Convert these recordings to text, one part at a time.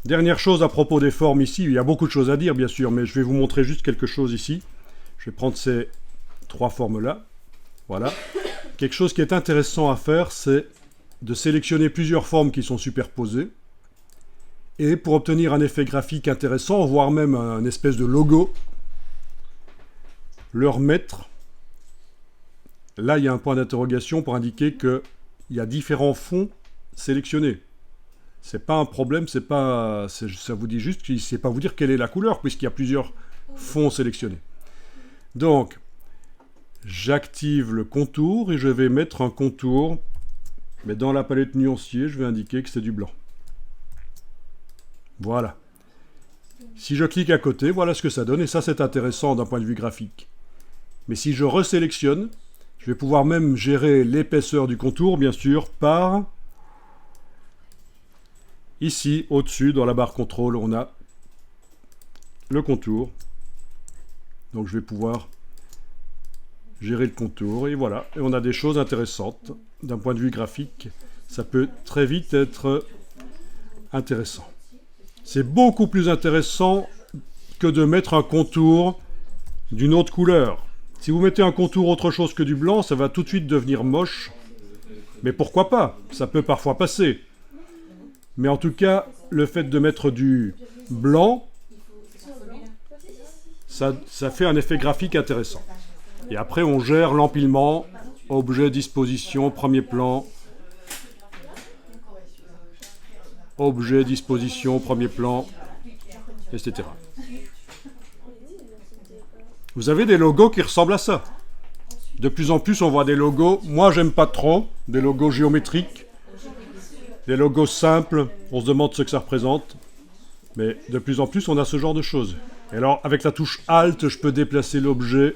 Dernière chose à propos des formes ici, il y a beaucoup de choses à dire bien sûr, mais je vais vous montrer juste quelque chose ici. Je vais prendre ces trois formes-là. Voilà. Quelque chose qui est intéressant à faire, c'est de sélectionner plusieurs formes qui sont superposées. Et pour obtenir un effet graphique intéressant, voire même un espèce de logo, leur mettre. Là, il y a un point d'interrogation pour indiquer qu'il y a différents fonds sélectionnés. C'est pas un problème, ça vous dit juste qu'il ne sait pas vous dire quelle est la couleur, puisqu'il y a plusieurs fonds sélectionnés. Donc, j'active le contour et je vais mettre un contour, mais dans la palette nuancier, je vais indiquer que c'est du blanc. Voilà. Si je clique à côté, voilà ce que ça donne, et ça c'est intéressant d'un point de vue graphique. Mais si je resélectionne, je vais pouvoir même gérer l'épaisseur du contour, bien sûr, par... Ici, au-dessus, dans la barre contrôle, on a le contour. Donc je vais pouvoir gérer le contour, et voilà. Et on a des choses intéressantes. D'un point de vue graphique, ça peut très vite être intéressant. C'est beaucoup plus intéressant que de mettre un contour d'une autre couleur. Si vous mettez un contour autre chose que du blanc, ça va tout de suite devenir moche. Mais pourquoi pas? Ça peut parfois passer. Mais en tout cas, le fait de mettre du blanc, ça fait un effet graphique intéressant. Et après, on gère l'empilement, objet, disposition, premier plan, objet, disposition, premier plan, etc. Vous avez des logos qui ressemblent à ça. De plus en plus, on voit des logos, moi j'aime pas trop, des logos géométriques, des logos simples, on se demande ce que ça représente. Mais de plus en plus, on a ce genre de choses. Et alors, avec la touche Alt, je peux déplacer l'objet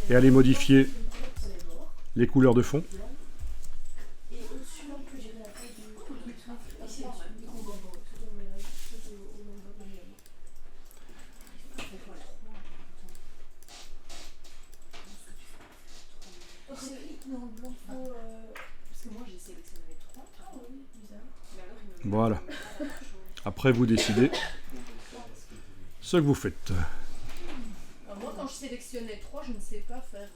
et aller modifier les couleurs de fond. Voilà. Après, vous décidez ce que vous faites. Alors moi, quand je sélectionnais 3, je ne sais pas faire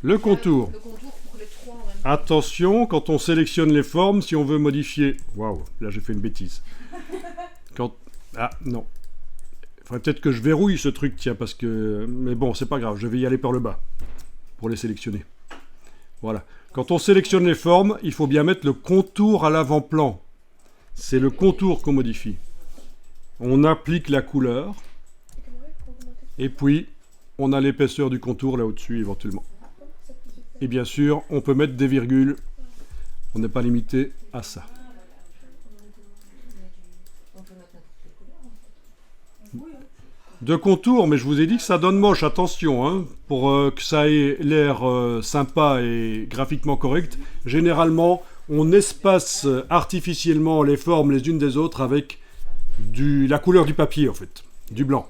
le contour. Le contour pour les 3 en même temps. Attention, quand on sélectionne les formes, si on veut modifier... Waouh, là j'ai fait une bêtise. Ah, non. Il faudrait peut-être que je verrouille ce truc, tiens, parce que... Mais bon, c'est pas grave, je vais y aller par le bas pour les sélectionner. Voilà. Quand on sélectionne les formes, il faut bien mettre le contour à l'avant-plan. C'est le contour qu'on modifie. On applique la couleur. Et puis, on a l'épaisseur du contour là au-dessus, éventuellement. Et bien sûr, on peut mettre des virgules. On n'est pas limité à ça. De contour, mais je vous ai dit que ça donne moche, attention, hein, pour que ça ait l'air sympa et graphiquement correct. Généralement, on espace artificiellement les formes les unes des autres avec la couleur du papier, en fait, du blanc.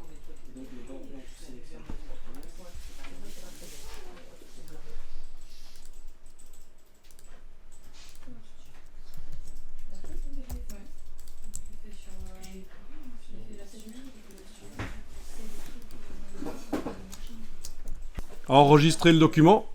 Enregistrer le document.